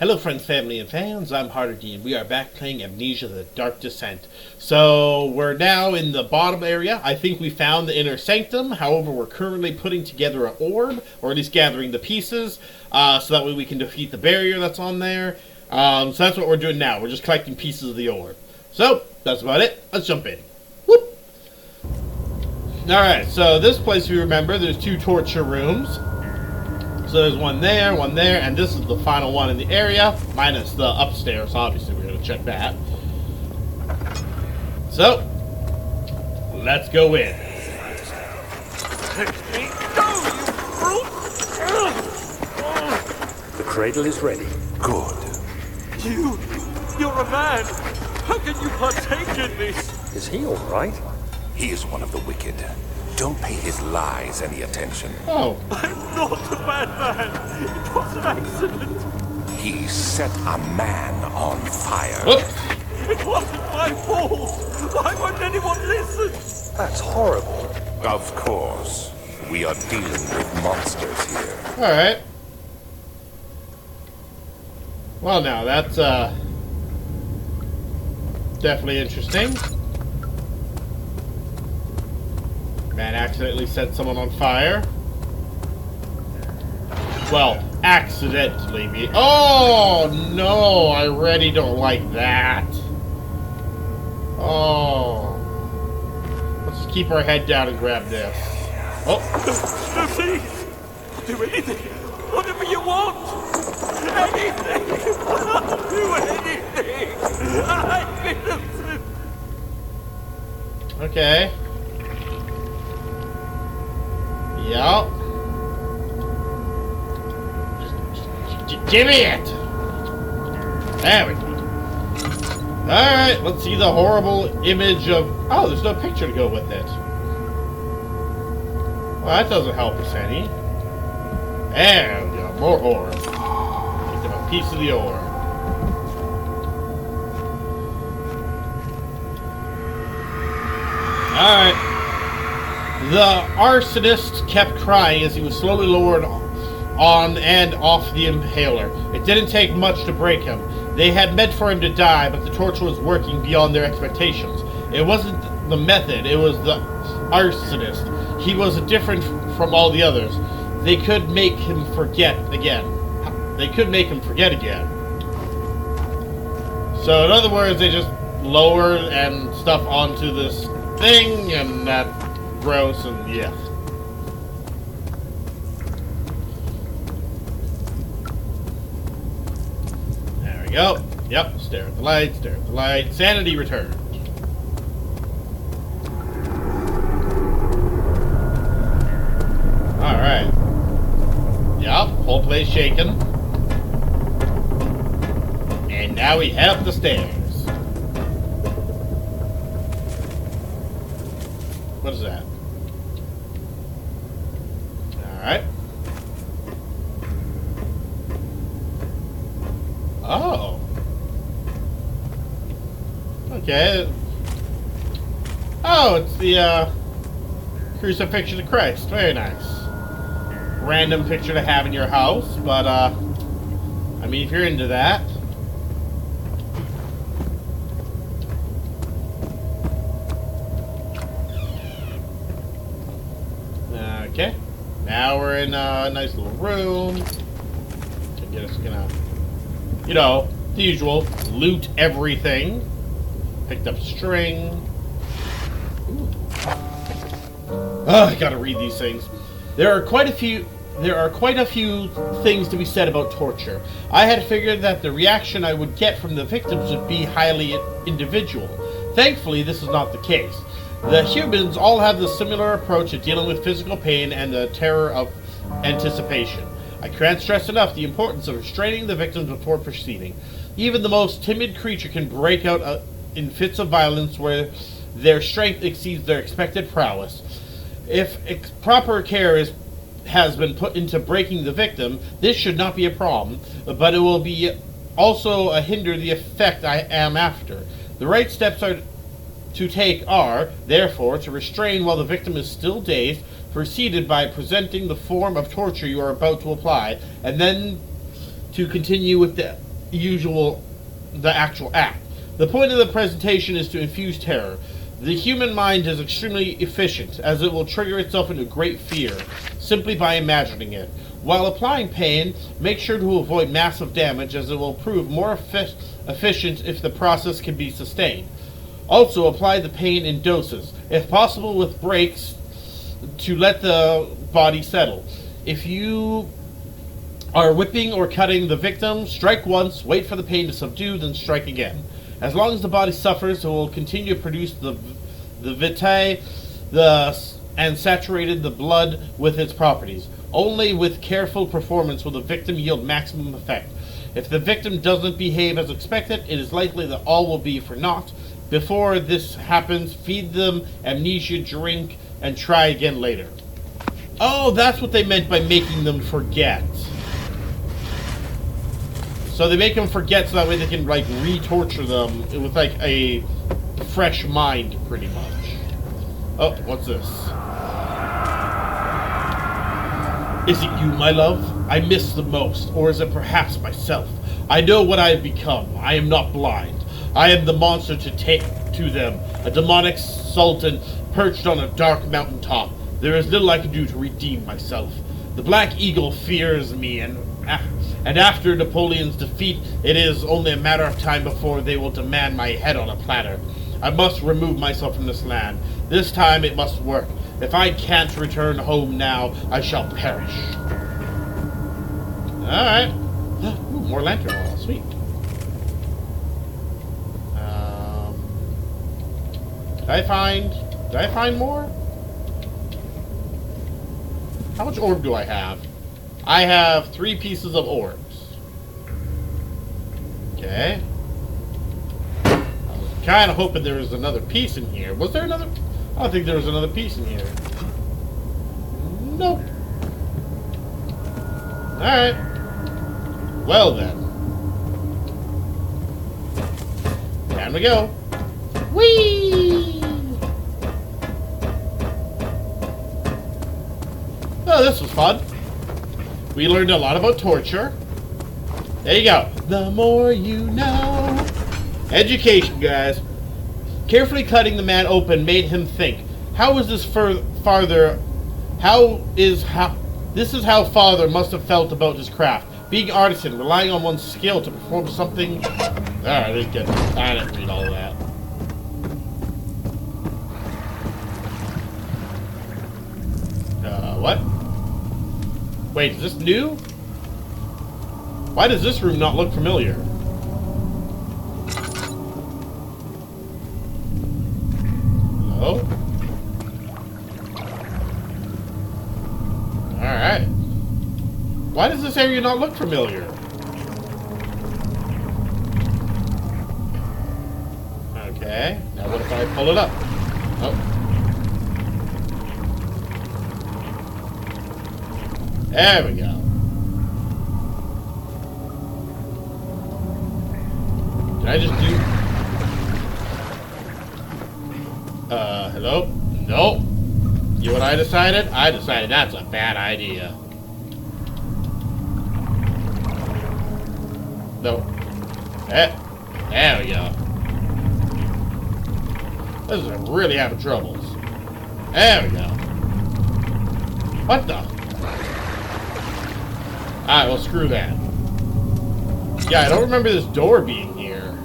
Hello friends, family, and fans, I'm Hardy, and we are back playing Amnesia the Dark Descent. So, we're now in the bottom area. I think we found the inner sanctum, however we're currently putting together an orb, or at least gathering the pieces, so that way we can defeat the barrier that's on there. So that's what we're doing now, we're just collecting pieces of the orb. So, that's about it, let's jump in. Whoop! Alright, so this place, if you remember, there's two torture rooms. So there's one there, and this is the final one in the area, minus the upstairs. Obviously, we're going to check that. So, let's go in. Let me go, you brute! The cradle is ready. Good. You're a man. How can you partake in this? Is he all right? He is one of the wicked. Don't pay his lies any attention. Oh. I'm not a bad man. It was an accident. He set a man on fire. Oops. It wasn't my fault. Why won't anyone listen? That's horrible. Of course. We are dealing with monsters here. Alright. Well, now, that's, definitely interesting. Man accidentally set someone on fire. Well, accidentally. Oh, no, I really don't like that. Oh. Let's just keep our head down and grab this. Oh. No, please. Do anything. Whatever you want. Anything. I'll do anything. I'm innocent. Okay. Yup. Just give me it! There we go. Alright, let's see the horrible image of... Oh, there's no picture to go with it. Well, that doesn't help us any. There we go, more horror. Take them a piece of the ore. Alright. The arsonist kept crying as he was slowly lowered on and off the impaler. It didn't take much to break him. They had meant for him to die, but the torture was working beyond their expectations. It wasn't the method, it was the arsonist. He was different from all the others. They could make him forget again. So in other words, they just lowered and stuff onto this thing, and that... gross and yeah. There we go. Yep, stare at the light, stare at the light. Sanity returned. Alright. Yep, whole place shaking. And now we head up the stairs. What is that? Alright. Oh. Okay. Oh, it's the, crucifixion of Christ. Very nice. Random picture to have in your house, but, I mean, if you're into that. Okay. Now we're in a nice little room. I'm just gonna, you know, the usual, loot everything. Picked up string. Ooh. Oh, I gotta read these things. There are quite a few things to be said about torture. I had figured that the reaction I would get from the victims would be highly individual. Thankfully, this is not the case. The humans all have the similar approach to dealing with physical pain and the terror of anticipation. I can't stress enough the importance of restraining the victims before proceeding. Even the most timid creature can break out in fits of violence where their strength exceeds their expected prowess. If proper care has been put into breaking the victim, this should not be a problem, but it will be also hinder the effect I am after. The right steps to take are, therefore, to restrain while the victim is still dazed, preceded by presenting the form of torture you are about to apply, and then to continue with the actual act. The point of the presentation is to infuse terror. The human mind is extremely efficient, as it will trigger itself into great fear, simply by imagining it. While applying pain, make sure to avoid massive damage, as it will prove more efficient if the process can be sustained. Also, apply the pain in doses, if possible with breaks, to let the body settle. If you are whipping or cutting the victim, strike once, wait for the pain to subdue, then strike again. As long as the body suffers, it will continue to produce the vitae and saturated the blood with its properties. Only with careful performance will the victim yield maximum effect. If the victim doesn't behave as expected, it is likely that all will be for naught. Before this happens, feed them amnesia, drink, and try again later. Oh, that's what they meant by making them forget. So they make them forget so that way they can, like, re-torture them with, like, a fresh mind, pretty much. Oh, what's this? Is it you, my love? I miss the most, or is it perhaps myself? I know what I have become. I am not blind. I am the monster to take to them, a demonic sultan perched on a dark mountaintop. There is little I can do to redeem myself. The Black Eagle fears me, and after Napoleon's defeat, it is only a matter of time before they will demand my head on a platter. I must remove myself from this land. This time it must work. If I can't return home now, I shall perish. Alright. Ooh, more lantern oil. Sweet. Did I find more? How much orb do I have? I have 3 pieces of orbs. Okay. I was kind of hoping there was another piece in here. Was there another? I don't think there was another piece in here. Nope. Alright. Well then. Time to go. Whee! Oh, this was fun. We learned a lot about torture. There you go. The more you know. Education, guys. Carefully cutting the man open made him think. How is this farther? This is how father must have felt about his craft. Being artisan, relying on one's skill to perform something. I didn't read all of that. What? Wait, is this new? Why does this room not look familiar? Hello? Alright. Why does this area not look familiar? Okay. Now what if I pull it up? Oh. There we go. Did I just do... hello? Nope. You know what I decided? I decided that's a bad idea. No. There we go. This is really having troubles. There we go. What the? Alright, well, screw that. Yeah, I don't remember this door being here.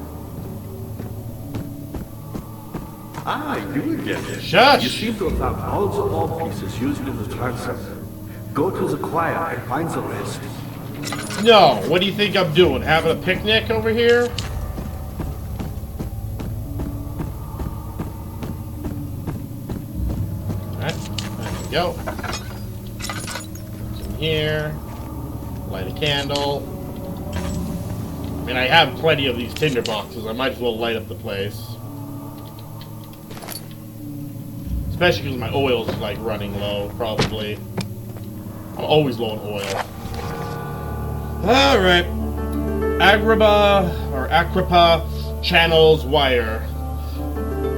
Ah, you again. Shush! You seem to have found all the orb pieces used in the transit. Go to the choir and find the rest. No, what do you think I'm doing? Having a picnic over here? Alright, there we go. What's in here? Light a candle. I mean, I have plenty of these tinder boxes. I might as well light up the place. Especially because my oil is, like, running low, probably. I'm always low on oil. Alright. Agrippa channels Wire.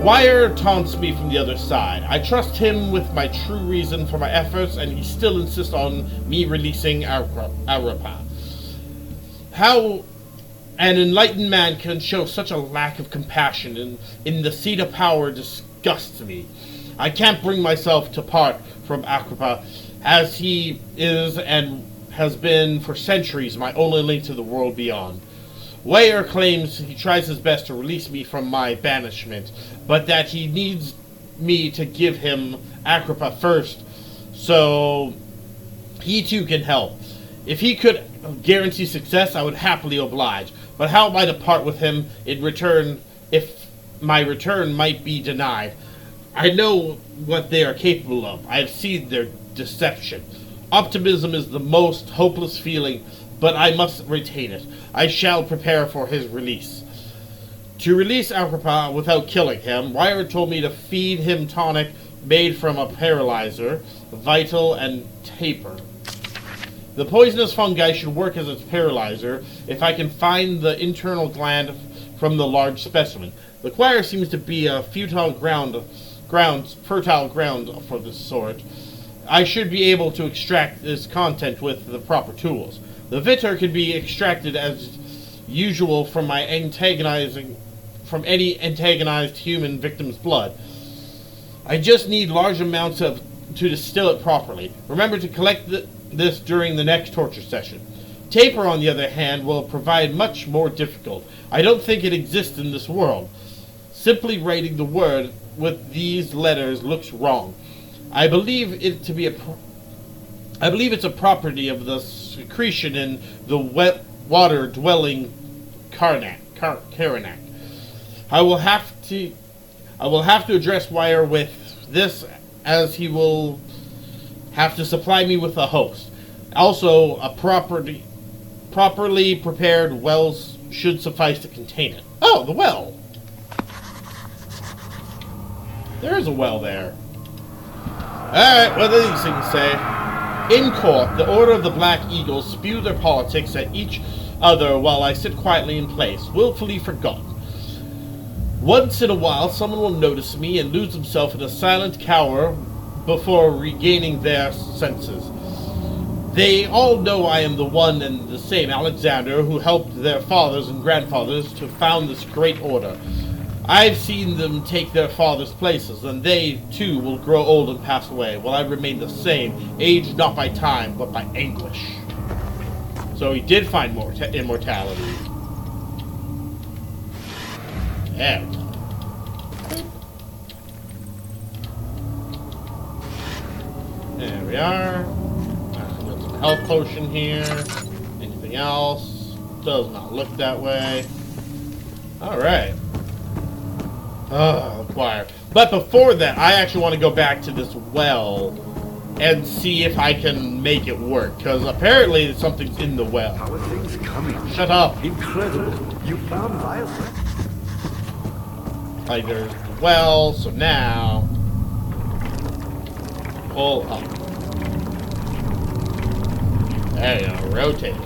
Wire taunts me from the other side. I trust him with my true reason for my efforts, and he still insists on me releasing Agrippa. How an enlightened man can show such a lack of compassion in the seat of power disgusts me. I can't bring myself to part from Agrippa, as he is and has been for centuries my only link to the world beyond. Weyer claims he tries his best to release me from my banishment, but that he needs me to give him Agrippa first, so he too can help. If he could guarantee success, I would happily oblige. But how am I to part with him in return if my return might be denied? I know what they are capable of. I have seen their deception. Optimism is the most hopeless feeling, but I must retain it. I shall prepare for his release. To release Agrippa without killing him, Weyer told me to feed him tonic made from a paralyzer, vital, and taper. The poisonous fungi should work as its paralyzer if I can find the internal gland from the large specimen. The choir seems to be a fertile ground for this sort. I should be able to extract this content with the proper tools. The vitter can be extracted as usual from any antagonized human victim's blood. I just need large amounts to distill it properly. Remember to collect this during the next torture session. Taper, on the other hand, will provide much more difficult. I don't think it exists in this world. Simply writing the word with these letters looks wrong. I believe it's a property of the secretion in the wet water-dwelling Karnak. I will have to address Weyer with this, as he will have to supply me with a host. Also, a properly prepared wells should suffice to contain it. Oh, the well! There is a well there. Alright, what do these things say? In court, the Order of the Black Eagles spew their politics at each other while I sit quietly in place, willfully forgotten. Once in a while, someone will notice me and lose himself in a silent cower before regaining their senses. They all know I am the one and the same Alexander who helped their fathers and grandfathers to found this great order. I've seen them take their fathers' places, and they, too, will grow old and pass away, while I remain the same, aged not by time, but by anguish. So he did find immortality. Yeah. There we are. Got some health potion here. Anything else? Does not look that way. Alright. Oh, choir. But before that, I actually want to go back to this well and see if I can make it work. Because apparently something's in the well. How are things coming? Shut up. Incredible. You found Violet. Like, there's the well, so now... pull up. There you go, rotating.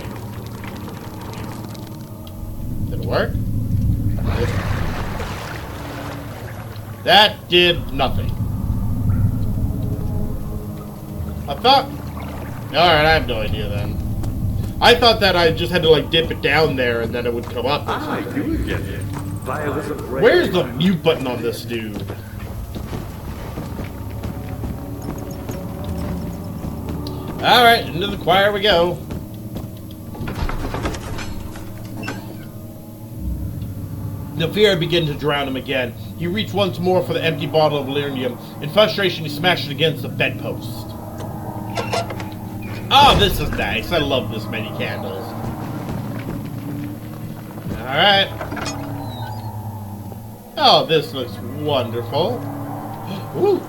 Did it work? That did nothing. I thought... Alright, I have no idea then. I thought that I just had to, like, dip it down there and then it would come up or I something. do get it. Violet's a brave. Where's the mute button on this dude? Alright, into the choir we go. The fear began to drown him again. He reached once more for the empty bottle of lyrium. In frustration, he smashed it against the bedpost. Oh, this is nice. I love this many candles. Alright. Oh, this looks wonderful. Ooh.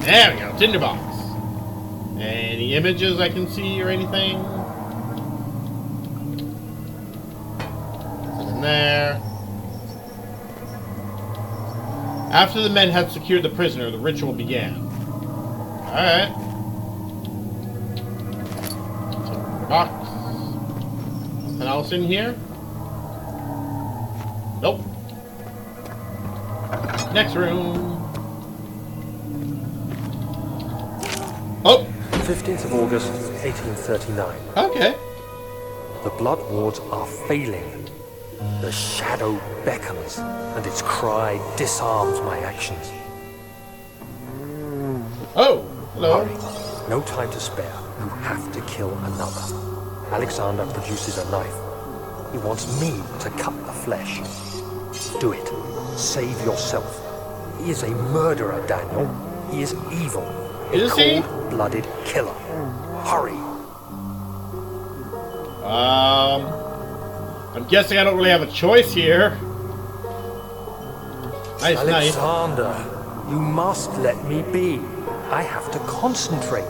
There we go. Tinderbox. Any images I can see or anything? Nothing in there. After the men had secured the prisoner, the ritual began. Alright. Box. Nothing else in here? Nope. Next room. Oh! 15th of August, 1839. Okay. The blood wards are failing. The shadow beckons, and its cry disarms my actions. Oh, hello. Hurry. No time to spare. You have to kill another. Alexander produces a knife. He wants me to cut the flesh. Do it. Save yourself. He is a murderer, Daniel. He is evil. Is he? A cold-blooded killer. Hurry. I'm guessing I don't really have a choice here. Nice knife. Alexander, you must let me be. I have to concentrate.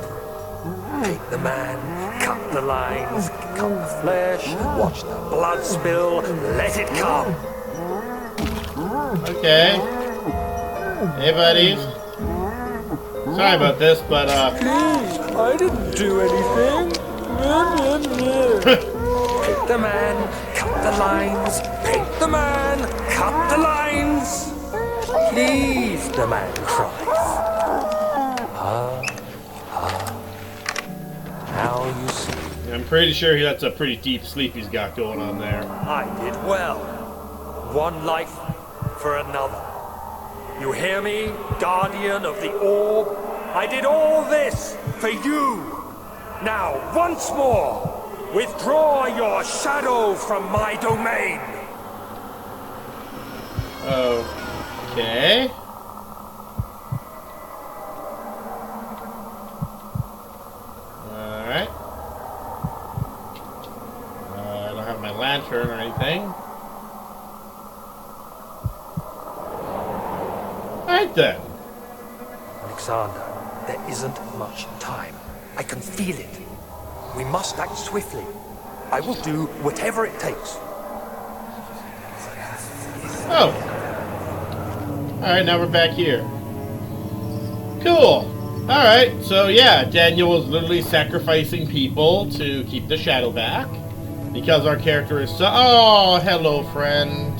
Take the man, cut the lines, cut the flesh, watch the blood spill, let it come. Okay. Hey, buddies. Sorry about this, but, Please, I didn't do anything. Take the man, cut the lines, paint the man, cut the lines. Please, the man cries. Now you see. I'm pretty sure that's a pretty deep sleep he's got going on there. I did well. One life for another. You hear me, guardian of the orb? I did all this for you. Now, once more, withdraw your shadow from my domain. Okay. Alright. I don't have my lantern or anything. Alright then. Alexander, there isn't much time. I can feel it. We must act swiftly. I will do whatever it takes. Oh. Alright, now we're back here. Cool. Alright, so yeah, Daniel is literally sacrificing people to keep the shadow back. Because our character is so... Oh, hello, friend.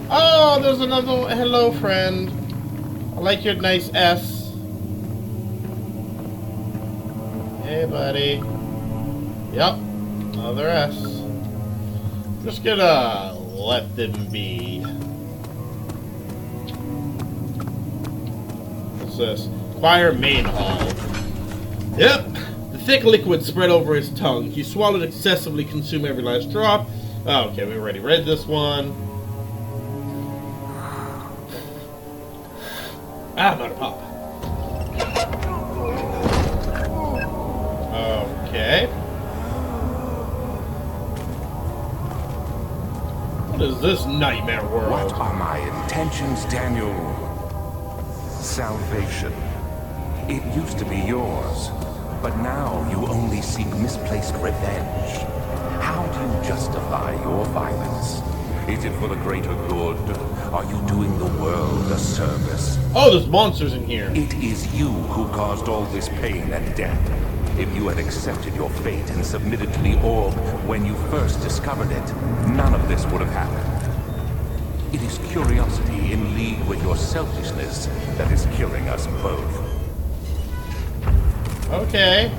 Oh, there's another... Hello, friend. I like your nice S. Hey, buddy. Yep, another S. Just gonna let them be. What's this? Choir main hall. Yep, the thick liquid spread over his tongue. He swallowed excessively, consumed every last drop. Oh, okay, we already read this one. Ah, not a pop. Okay. What is this nightmare world? What are my intentions, Daniel? Salvation. It used to be yours, but now you only seek misplaced revenge. How do you justify your violence? Is it for the greater good? Are you doing the world a service? Oh, there's monsters in here. It is you who caused all this pain and death. If you had accepted your fate and submitted to the orb when you first discovered it, none of this would have happened. It is curiosity in league with your selfishness that is killing us both. Okay.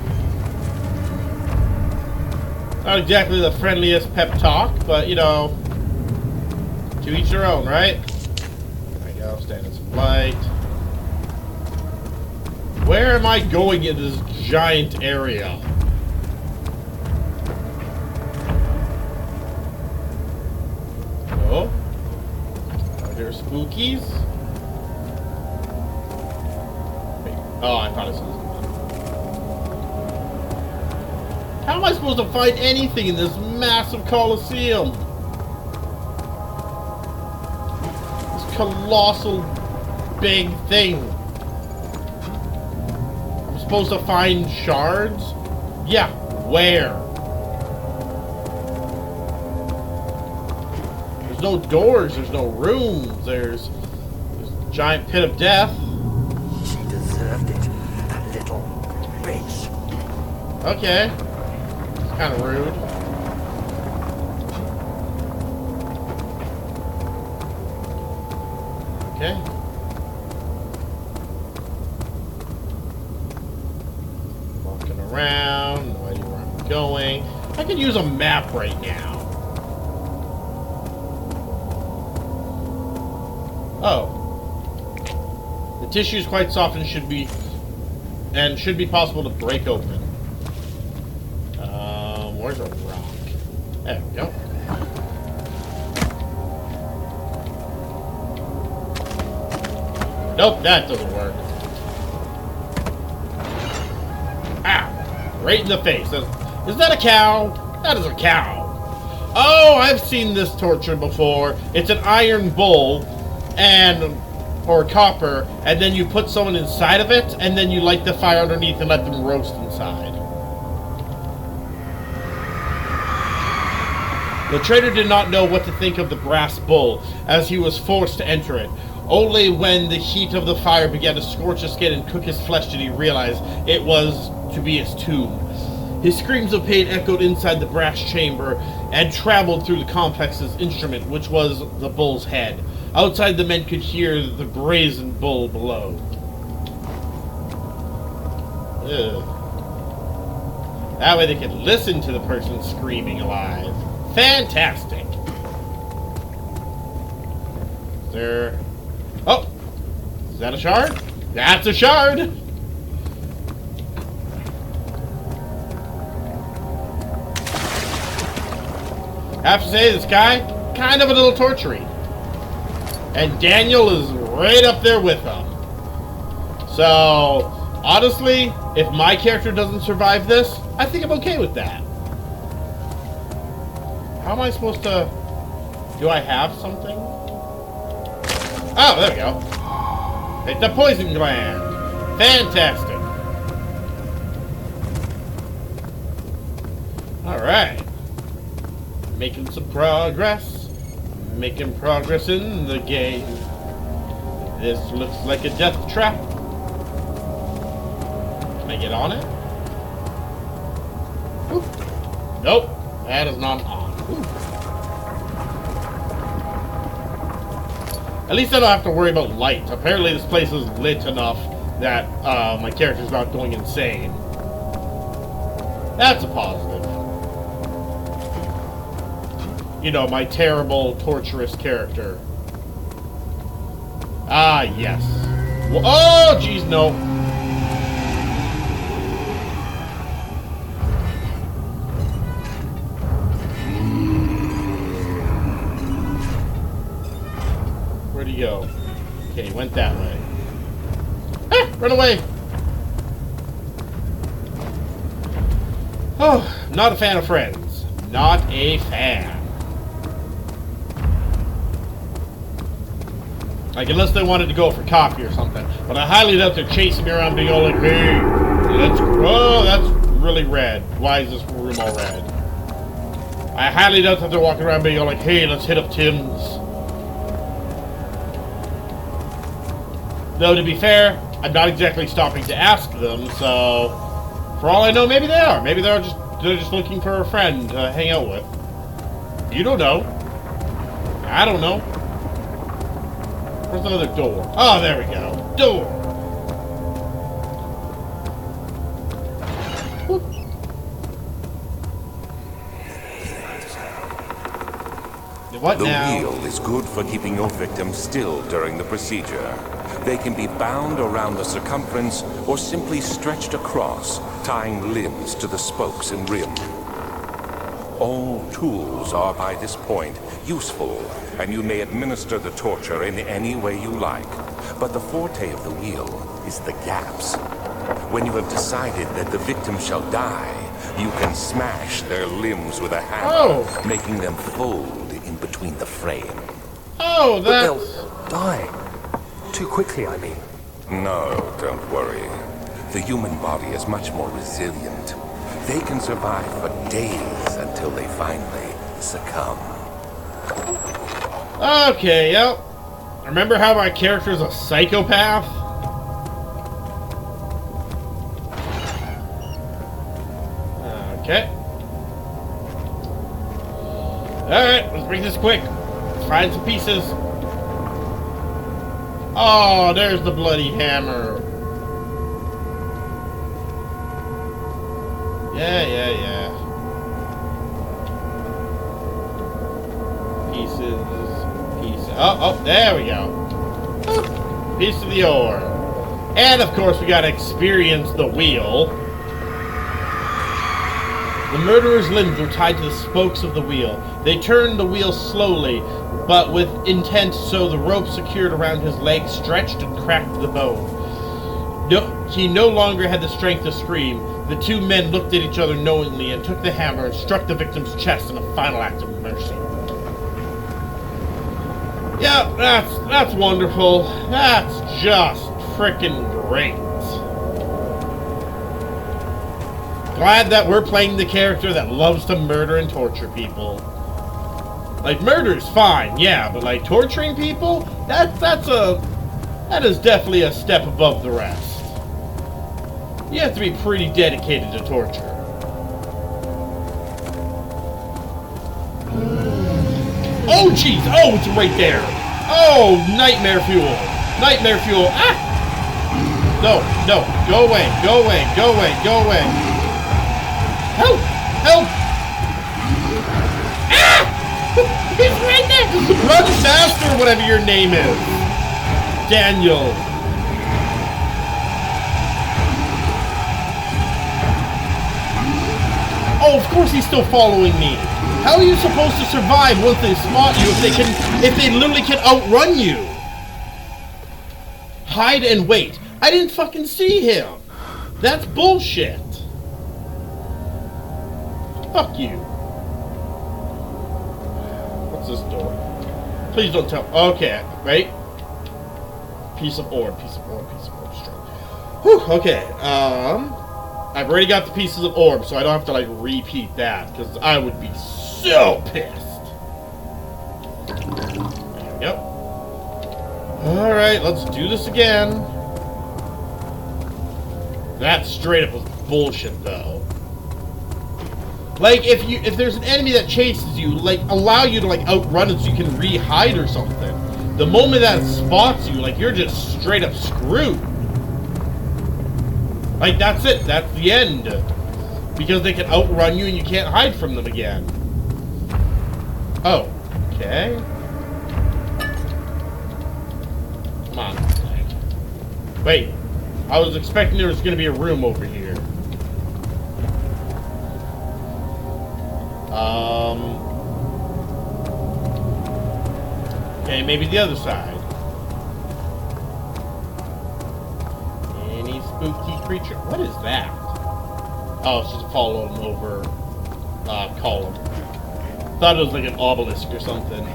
Not exactly the friendliest pep talk, but you know, to each their own, right? There we go, stand in some light. Where am I going in this giant area? Oh? Are there spookies? Wait. Oh, I thought I saw something. How am I supposed to find anything in this massive coliseum? This colossal big thing. I'm supposed to find shards? Yeah, where? There's no doors, there's no rooms, there's a giant pit of death. She deserved it, that little bitch. Okay. Kind of rude. Okay. Walking around, no idea where I'm going. I could use a map right now. Oh. The tissue is quite soft and should be possible to break open. Where's a rock? There we go. Nope, that doesn't work. Ow! Right in the face. Is that a cow? That is a cow. Oh, I've seen this torture before. It's an iron bull or copper, and then you put someone inside of it, and then you light the fire underneath and let them roast inside. The traitor did not know what to think of the brass bull, as he was forced to enter it. Only when the heat of the fire began to scorch his skin and cook his flesh did he realize it was to be his tomb. His screams of pain echoed inside the brass chamber and traveled through the complex's instrument, which was the bull's head. Outside, the men could hear the brazen bull below. Ugh. That way they could listen to the person screaming alive. Fantastic. Is there... Oh! Is that a shard? That's a shard! I have to say, this guy, kind of a little torturing. And Daniel is right up there with him. So, honestly, if my character doesn't survive this, I think I'm okay with that. How am I supposed to... Do I have something? Oh, there we go. It's the poison gland. Fantastic. Alright. Making some progress. Making progress in the game. This looks like a death trap. Can I get on it? Oop. Nope. That is not on. Ooh. At least I don't have to worry about light. Apparently this place is lit enough that my character's not going insane. That's a positive. You know, my terrible, torturous character. Ah, yes. Oh, jeez, no. Where'd he go? Okay, he went that way. Ah, run away! Oh, not a fan of friends. Not a fan. Like, unless they wanted to go for coffee or something. But I highly doubt they're chasing me around being all like, hey, let's... Oh, that's really red. Why is this room all red? I highly doubt that they're walking around being all like, hey, let's hit up Tim's. Though, to be fair, I'm not exactly stopping to ask them, so... For all I know, maybe they are. Maybe they're just looking for a friend to hang out with. You don't know. I don't know. Where's another door? Oh, there we go. Door! Whoop. What the now? wheel is good for keeping your victim still during the procedure. They can be bound around the circumference or simply stretched across, tying limbs to the spokes and rim. All tools are by this point useful, and you may administer the torture in any way you like. But the forte of the wheel is the gaps. When you have decided that the victim shall die, you can smash their limbs with a hammer, making them fold in between the frame. Oh, But that's... they'll die. Too quickly, I mean. No, don't worry. The human body is much more resilient. They can survive for days until they finally succumb. Okay, yep. Remember how my character's a psychopath? Okay. Alright, let's make this quick. Let's find some pieces. Oh, there's the bloody hammer. Yeah. Oh, there we go. Piece of the ore. And, of course, we gotta experience the wheel. The murderer's limbs were tied to the spokes of the wheel. They turned the wheel slowly, but with intent, so the rope secured around his legs stretched and cracked the bone. He no longer had the strength to scream. The two men looked at each other knowingly and took the hammer and struck the victim's chest in a final act of mercy. Yeah, that's wonderful. That's just frickin' great. Glad that we're playing the character that loves to murder and torture people. Like, murder's fine, yeah, but like torturing people, that is definitely a step above the rest. You have to be pretty dedicated to torture. Oh jeez, oh, it's right there. Oh, nightmare fuel. Nightmare fuel. Ah! No, go away, go away, go away, go away. Help! Help! Ah! He's right there! Run faster, whatever your name is. Daniel. Oh, of course he's still following me. How are you supposed to survive once they spot you if they literally can outrun you? Hide and wait. I didn't fucking see him. That's bullshit. Fuck you. What's this door? Please don't tell. Okay, right? Piece of ore, piece of ore, piece of ore. Strong. Whew, okay, I've already got the pieces of orb, so I don't have to, like, repeat that, because I would be so pissed. There we go. Alright, let's do this again. That straight up was bullshit, though. Like, if there's an enemy that chases you, like, allow you to, like, outrun it so you can re-hide or something. The moment that it spots you, like, you're just straight up screwed. Like, that's it. That's the end. Because they can outrun you and you can't hide from them again. Oh. Okay. Come on. Wait. I was expecting there was going to be a room over here. Okay, maybe the other side. Any spooky creature? What is that? Oh, it's just a fallen over column. Thought it was like an obelisk or something.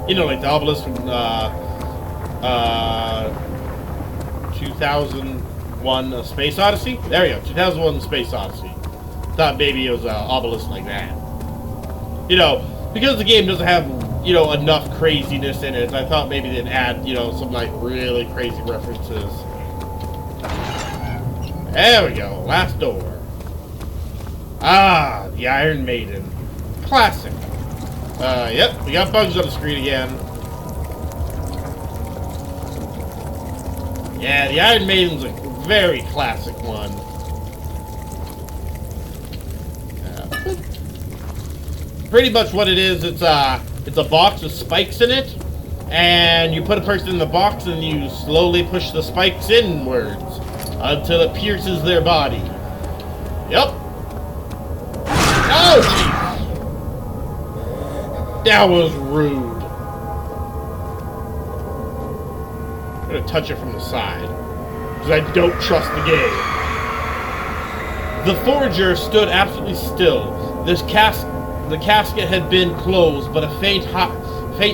You know, like the obelisk from 2001 A Space Odyssey? There you go, 2001 A Space Odyssey. Thought maybe it was an obelisk like that. You know, because the game doesn't have, you know, enough craziness in it, I thought maybe they'd add, you know, some, like, really crazy references. There we go, last door. Ah, the Iron Maiden. Classic. Yep, we got bugs on the screen again. Yeah, the Iron Maiden's a very classic one. Pretty much what it is, it's a box with spikes in it, and you put a person in the box and you slowly push the spikes inwards until it pierces their body. Yep. Oh, jeez. That was rude. I'm gonna touch it from the side, because I don't trust the game. The forger stood absolutely still. The casket had been closed, but a faint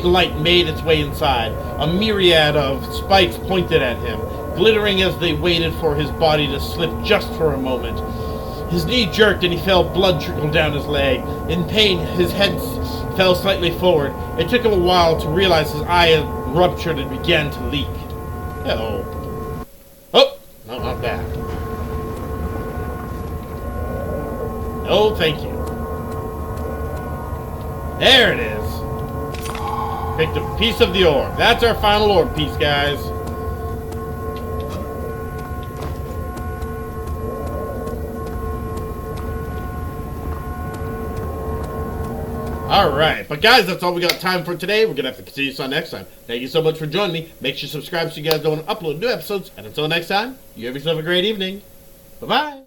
light made its way inside. A myriad of spikes pointed at him, glittering as they waited for his body to slip just for a moment. His knee jerked and he felt blood trickle down his leg. In pain, his head fell slightly forward. It took him a while to realize his eye had ruptured and began to leak. Uh-oh. Oh! No, not that. No, thank you. There it is. Picked a piece of the orb. That's our final orb piece, guys. Alright, but guys, that's all we got time for today. We're going to have to continue this on next time. Thank you so much for joining me. Make sure you subscribe so you guys don't want to upload new episodes. And until next time, you have yourself a great evening. Bye-bye.